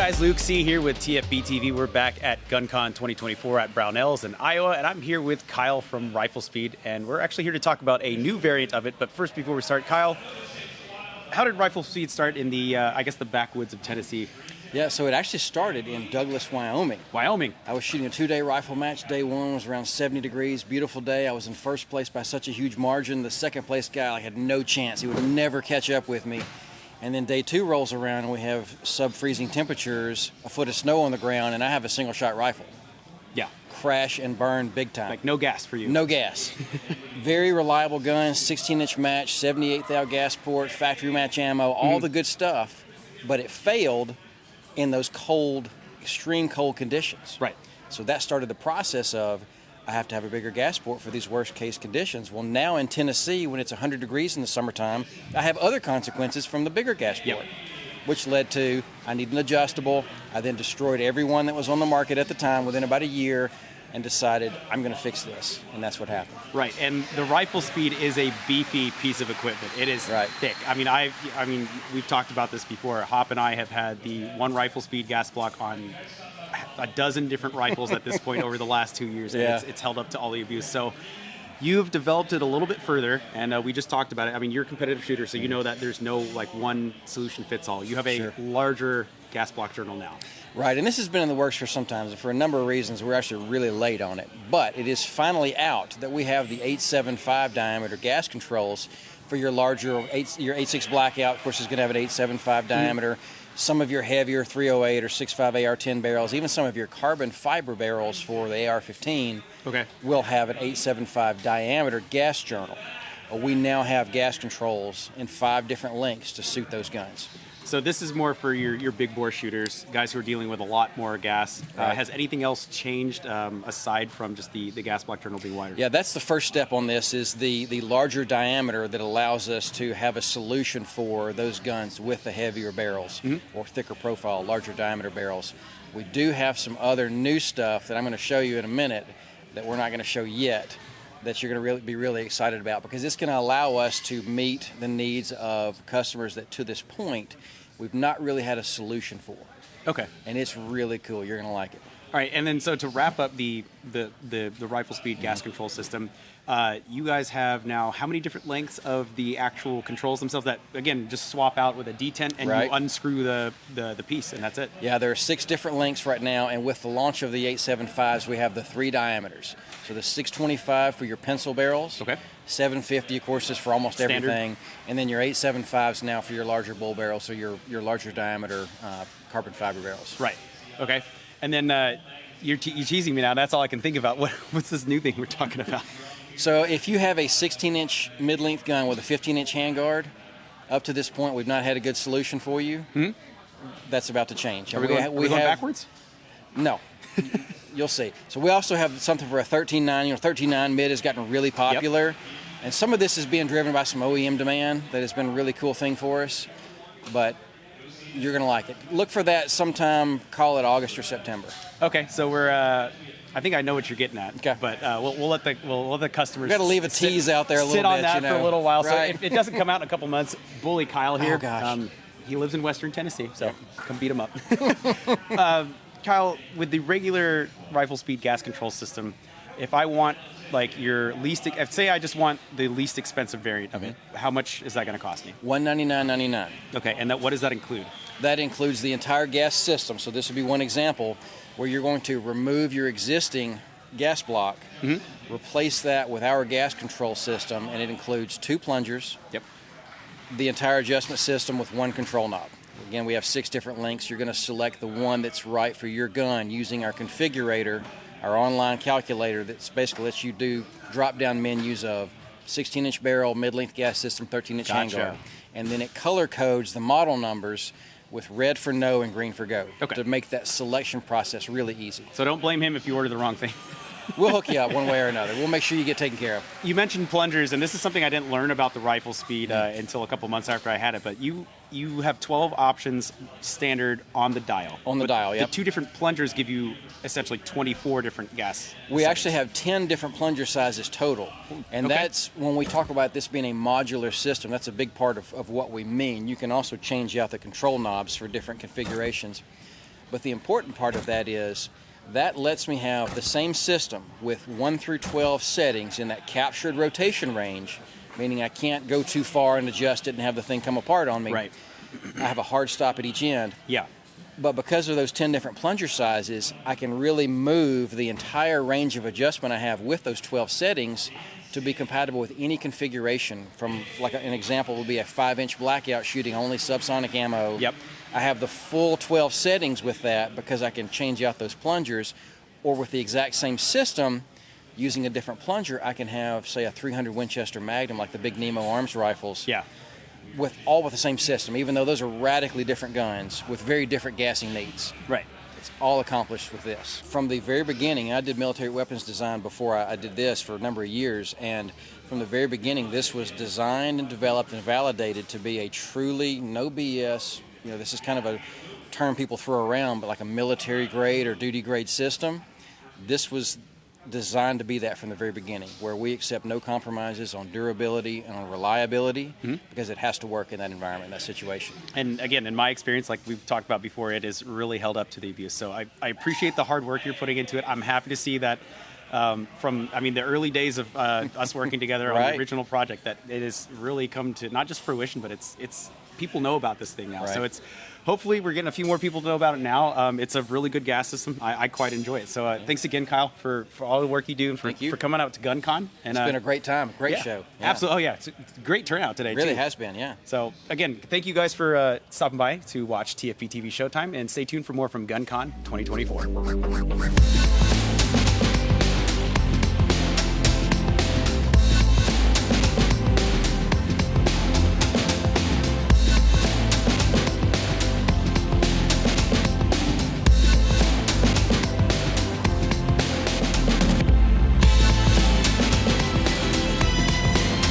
guys, Luke C here with TFBTV. We're back at GunCon 2024 at Brownells in Iowa, and I'm here with Kyle from RIFLESPEED, and we're actually here to talk about a new variant of it. But first, before we start, Kyle, how did RIFLESPEED start in the, I guess, the backwoods of Tennessee? Yeah, so it actually started in Douglas, Wyoming. Wyoming. I was shooting a 2-day rifle match. Day one was around 70 degrees, beautiful day. I was in first place by such a huge margin. The second place guy had no chance. He would never catch up with me. And then day two rolls around and we have sub-freezing temperatures, a foot of snow on the ground, and I have a single-shot rifle. Yeah. Crash and burn big time. Like no gas for you. No gas. Very reliable gun, 16-inch match, 78 thou gas port, factory match ammo, all the good stuff. But it failed in those cold, extreme cold conditions. Right. So that started the process of, I have to have a bigger gas port for these worst case conditions. Well, now in Tennessee, when it's 100 degrees in the summertime, I have other consequences from the bigger gas port, which led to, I need an adjustable. I then destroyed every one that was on the market at the time within about a year and decided I'm going to fix this. And that's what happened. Right, and the RIFLESPEED is a beefy piece of equipment. It is thick. I mean, we've talked about this before. Hop and I have had the one RIFLESPEED gas block on a dozen different rifles at this point over the last 2 years, and it's held up to all the abuse. So you've developed it a little bit further, and we just talked about it. I mean, you're a competitive shooter, so you know that there's no like one solution fits all. You have a larger gas block journal now. Right, and this has been in the works for some time, and for a number of reasons, we're actually really late on it. But it is finally out that we have the 875 diameter gas controls for your larger, your 8.6 blackout, of course, is going to have an 875 diameter. Some of your heavier 308 or 6.5 AR-10 barrels, even some of your carbon fiber barrels for the AR-15 will have an 875 diameter gas journal. We now have gas controls in 5 different lengths to suit those guns. So this is more for your big bore shooters, guys who are dealing with a lot more gas. Has anything else changed aside from just the gas block journal being wider? Yeah, that's the first step on this, is the larger diameter that allows us to have a solution for those guns with the heavier barrels or thicker profile, larger diameter barrels. We do have some other new stuff that I'm going to show you in a minute that we're not going to show yet, that you're going to be really excited about, because it's going to allow us to meet the needs of customers that to this point we've not really had a solution for. Okay. And it's really cool. You're going to like it. All right, and then so to wrap up the RIFLESPEED gas control system, you guys have now how many different lengths of the actual controls themselves that, again, just swap out with a detent and you unscrew the piece and that's it? Yeah, there are 6 different lengths right now, and with the launch of the 875s, we have the 3 diameters. So the 625 for your pencil barrels, 750, of course, is for almost everything, and then your 875s now for your larger bull barrels, so your larger diameter carbon fiber barrels. Right, okay. And then you're teasing me now. That's all I can think about. What's this new thing we're talking about? So if you have a 16-inch mid-length gun with a 15-inch handguard, up to this point we've not had a good solution for you. That's about to change. Are we going backwards? No. You'll see. So we also have something for a 13.9. You know, 13.9 mid has gotten really popular. And some of this is being driven by some OEM demand that has been a really cool thing for us. But you're going to like it. Look for that sometime, call it August or September. Okay, so we're, I think I know what you're getting at. Okay. But we'll let the customers. We've got to leave a tease out there a little bit. Sit on that for a little while. Right. So if it doesn't come out in a couple months, bully Kyle here. Oh, gosh. He lives in Western Tennessee, so come beat him up. Kyle, with the regular RIFLESPEED gas control system, if I want like your least, say I just want the least expensive variant of it, how much is that going to cost me? $199.99. Okay, and what does that include? That includes the entire gas system. So this would be one example where you're going to remove your existing gas block, replace that with our gas control system, and it includes 2 plungers, the entire adjustment system with 1 control knob. Again, we have 6 different lengths. You're going to select the one that's right for your gun using our configurator, our online calculator that basically lets you do drop-down menus of 16-inch barrel, mid-length gas system, 13-inch handguard. And then it color codes the model numbers with red for no and green for go to make that selection process really easy. So don't blame him if you order the wrong thing. We'll hook you up one way or another. We'll make sure you get taken care of. You mentioned plungers, and this is something I didn't learn about the RIFLESPEED until a couple months after I had it, but you have 12 options standard on the dial. On the dial, The 2 different plungers give you essentially 24 different gas. We actually have 10 different plunger sizes total, and that's when we talk about this being a modular system, that's a big part of what we mean. You can also change out the control knobs for different configurations. But the important part of that is that lets me have the same system with 1 through 12 settings in that captured rotation range, meaning I can't go too far and adjust it and have the thing come apart on me. Right. I have a hard stop at each end. Yeah. But because of those 10 different plunger sizes, I can really move the entire range of adjustment I have with those 12 settings to be compatible with any configuration. From, like an example would be a 5-inch blackout shooting only subsonic ammo. Yep. I have the full 12 settings with that because I can change out those plungers. Or with the exact same system, using a different plunger, I can have, say, a 300 Winchester Magnum, like the big Nemo Arms rifles. Yeah. With the same system, even though those are radically different guns with very different gassing needs. Right. It's all accomplished with this. From the very beginning, I did military weapons design before I did this for a number of years, and from the very beginning, this was designed and developed and validated to be a truly no BS, this is kind of a term people throw around, but like a military grade or duty grade system. This was designed to be that from the very beginning, where we accept no compromises on durability and on reliability, because it has to work in that environment, in that situation. And again, in my experience, like we've talked about before, it has really held up to the abuse. So I appreciate the hard work you're putting into it. I'm happy to see that from the early days of us working together on the original project, that it has really come to not just fruition, but it's people know about this thing now. Right. So it's hopefully we're getting a few more people to know about it now. It's a really good gas system. I quite enjoy it. So thanks again, Kyle, for all the work you do and for coming out to GunCon. And, it's been a great time, great show. Yeah. Absolutely. Oh yeah, it's a great turnout today. It really too. has been, yeah. So again, thank you guys for stopping by to watch TFBTV Showtime, and stay tuned for more from GunCon 2024.